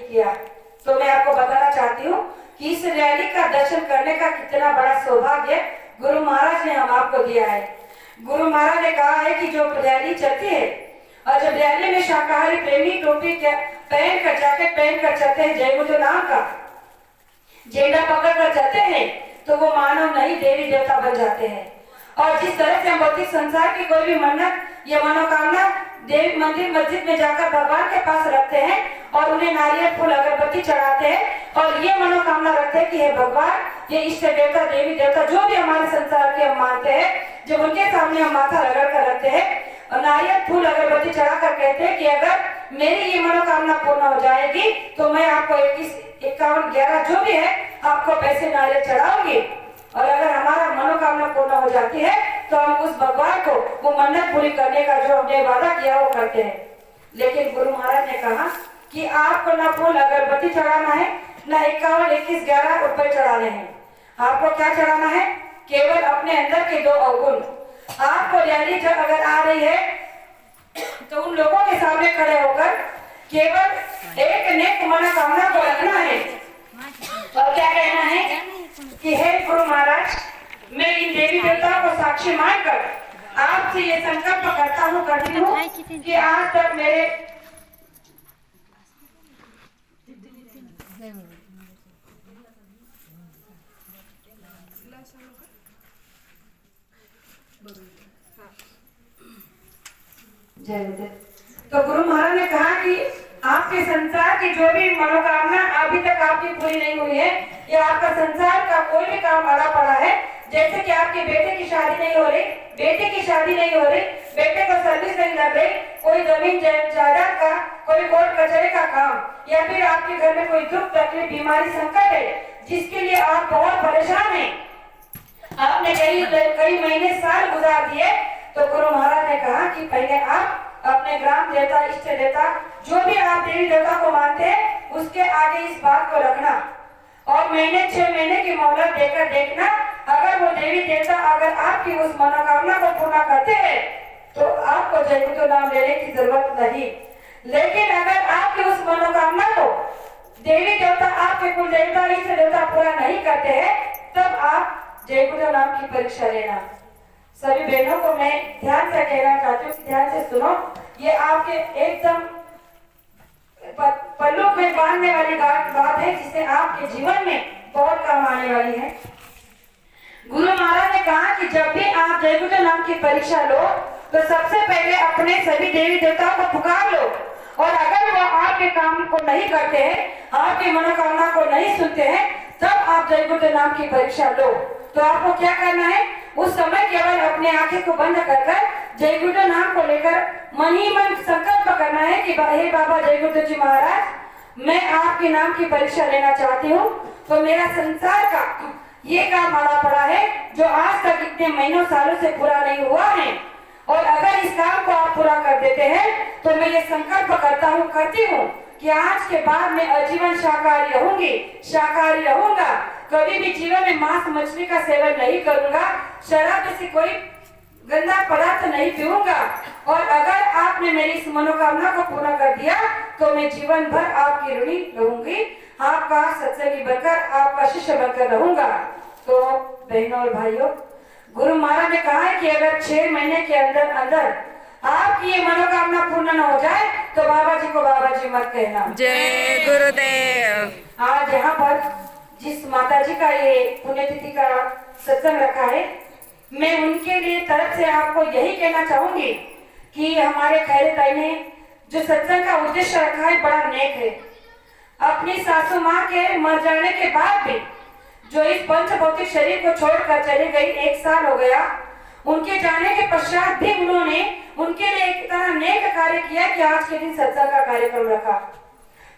किया। तो मैं आपको बताना चाहती हूँ कि इस रैली का दर्शन करने का कितना बड़ा सौभाग्य गुरु महाराज ने हम आपको दिया है। गुरु महाराज ने कहा है कि जो रैली चलती है और जब रैली में शाकाहारी प्रेमी टोपी पहन कर जैकेट पहन कर चलते हैं, जय गुरु नाम का झंडा पकड़ कर चलते हैं, तो वो मानव नहीं देवी देवता बन जाते हैं। और जिस तरह से हम भौतिक संसार की कोई भी मन्नत या मनोकामना देव मंदिर मस्जिद में जाकर भगवान के पास रखते हैं और उन्हें नारियल फूल अगरबत्ती चढ़ाते हैं और ये मनोकामना रखते हैं कि हे भगवान, ये इष्ट देवता देवी देवता जो भी हमारे संसार के हम मानते हैं, जब उनके सामने हम माथा रगड़ कर रखते हैं और नारियल फूल अगरबत्ती चढ़ा कर कहते हैं कि अगर मेरी ये मनोकामना पूर्ण हो जाएगी तो मैं आपको 21, 51, 11 जो भी है आपको पैसे नारियल चढ़ाऊंगी। और अगर हमारा मनोकामना पूर्ण हो जाती है तो हम उस भगवान को वो मन्नत पूरी करने का जो हमने वादा किया वो करते हैं। लेकिन गुरु महाराज ने कहा कि आपको ना फूल अगरबत्ती चढ़ाना है, ना 51, 21, 11 रुपए चढ़ाने हैं। आपको क्या चढ़ाना है? केवल अपने अंदर के 2 अवगुण। आपको रैली जब अगर आ रही है तो उन लोगों के सामने खड़े होकर केवल एक नेक मनोकामना को रखना है और क्या कहना है कि हे गुरु महाराज, मैं इन देवी देवताओं को साक्षी मानकर आपसे ये संकल्प करती हूँ कि आज तक मेरे तो गुरु महाराज ने कहा कि आपके संसार की जो भी मनोकामना अभी तक आपकी पूरी नहीं हुई है या आपका संसार का कोई भी काम अड़ा पड़ा है, जैसे कि आपके बेटे की शादी नहीं हो रही, बेटे की शादी नहीं हो रही, बेटे को सर्विस नहीं लग रही, कोई जमीन जायदाद का, कोई कोर्ट कचहरी का काम, या फिर आपके घर में कोई दुख तकलीफ बीमारी संकट है जिसके लिए आप बहुत परेशान हैं, आपने कई महीने साल गुजार दिए, तो गुरु महाराज ने कहा कि पहले आप अपने ग्राम देवता इष्ट देवता जो भी आप देवी देवता को मानते हैं उसके आगे इस बात को रखना और 6 महीने की मोहलत देकर देखना, अगर वो देवी देवता अगर आपकी उस मनोकामना को पूर्ण करते हैं तो आपको जय गुरु नाम लेने की जरूरत नहीं। लेकिन अगर आपकी उस मनोकामना को देवी देवता आपके कुल देवता इष्ट देवता पूरा नहीं करते हैं तब आप जय गुरु नाम की परीक्षा लेना। सभी बहनों को मैं ध्यान से कहना चाहती हूँ, ध्यान से सुनो, ये आपके एकदम पल्लू में बांधने वाली बात है जिससे आपके जीवन में बहुत काम आने वाली है। गुरु महाराज ने कहा कि जब भी आप जय गुरु नाम की परीक्षा लो तो सबसे पहले अपने सभी देवी देवताओं को पुकार लो और अगर वो आपके काम को नहीं करते हैं, आपकी मनोकामना को नहीं सुनते हैं, तब आप जय गुरु नाम की परीक्षा लो। तो आपको क्या करना है? उस समय केवल अपने आंखें को बंद कर जय गुरु नाम को लेकर मन ही मन संकल्प करना है कि हे बाबा जय गुरु जी महाराज, मैं आपके नाम की परीक्षा लेना चाहती हूँ। तो मेरा संसार का ये काम अड़ा पड़ा है जो आज तक इतने महीनों सालों से पूरा नहीं हुआ है, और अगर इस काम को आप पूरा कर देते हैं तो मैं ये संकल्प करती हूँ कि आज के बाद मैं आजीवन शाकाहारी रहूंगा, कभी भी जीवन में मांस मछली का सेवन नहीं करूंगा, शराब जैसी कोई गंदा पदार्थ नहीं पीऊंगा, और अगर आपने मेरी इस मनोकामना को पूरा कर दिया तो मैं जीवन भर आपकी ऋणी रहूंगी, आपका सत्संगी बनकर, आपका शिष्य बनकर रहूंगा। तो बहनों और भाइयों, गुरु महाराज ने कहा है कि अगर 6 महीने के अंदर आपकी ये मनोकामना पूर्ण न हो जाए तो बाबा जी को बाबा जी मत कहना। जय गुरुदेव। आज यहाँ पर जिस माता जी का ये पुण्यतिथि का सत्संग रखा है, मैं उनके लिए तरफ से आपको यही कहना चाहूंगी कि हमारे खैर ताई ने जो सत्संग का उद्देश्य रखा है बड़ा नेक है। अपनी सासू माँ के मर जाने के बाद भी जो इस पंच भौतिक शरीर को छोड़कर चली गई, 1 साल हो गया, उनके जाने के पश्चात भी उन्होंने उनके लिए एक तरह नेक कार्य किया कि आज के दिन सत्संग का कार्यक्रम रखा।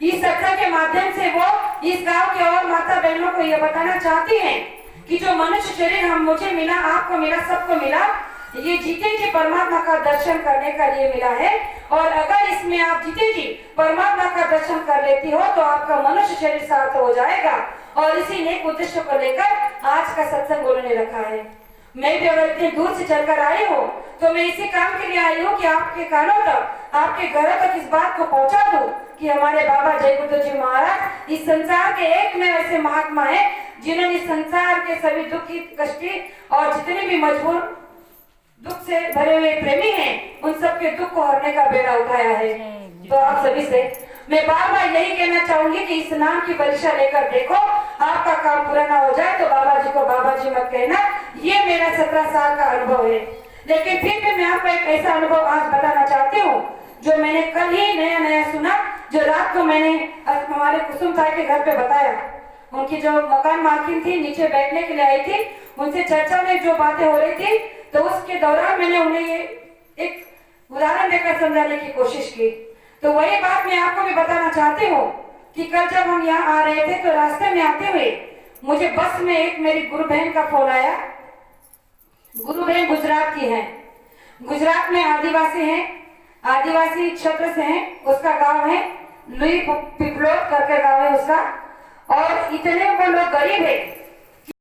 इस सत्संग के माध्यम से वो इस गांव के और माता बहनों को यह बताना चाहती हैं कि जो मनुष्य शरीर मुझे मिला, आपको मिला, सबको मिला, ये जीते जी परमात्मा का दर्शन करने का लिए मिला है, और अगर इसमें आप जीते जी परमात्मा का दर्शन कर लेती हो तो आपका मनुष्य शरीर सार्थ हो जाएगा। और इसी नेक उद्देश्य को लेकर आज का सत्संग उन्होंने रखा है। मैं भी अगर इतने दूर से चलकर आई हूँ तो मैं इसी काम के लिए आई हूँ कि आपके कानों तक, आपके घरों तक इस बात को पहुँचा दूँ कि हमारे बाबा जय गुरु जी महाराज इस संसार के एक में ऐसे महात्मा है जिन्होंने इस संसार के सभी दुखी कष्टी और जितने भी मजबूर दुख से भरे हुए प्रेमी हैं उन सबके दुख को हरने का बेड़ा उठाया है। तो आप सभी से मैं बार बार यही कहना चाहूंगी कि इस नाम की परीक्षा लेकर देखो, आपका काम पूरा ना हो जाए तो बाबा जी को बाबा जी मत कहना। ये मेरा 17 साल का अनुभव है, लेकिन फिर भी मैं आपको एक ऐसा अनुभव आज बताना चाहती हूँ जो मैंने कल ही नया नया सुना, जो रात को मैंने हमारे कुसुम ताई के घर पे बताया। उनकी जो मकान मालकिन थी नीचे बैठने के लिए आई थी, उनसे चर्चा में जो बातें हो रही थी तो उसके दौरान मैंने उन्हें ये एक उदाहरण देकर समझाने की कोशिश की। तो वही बात मैं आपको भी बताना चाहती हूँ कि कल जब हम यहाँ आ रहे थे तो रास्ते में आते हुए मुझे बस में एक मेरी गुरु बहन का फोन आया। गुरु बहन गुजरात की है, गुजरात में आदिवासी हैं, आदिवासी क्षेत्र से हैं। उसका गांव है लुई पिपलोद करके गांव है उसका, और इतने वो लोग गरीब है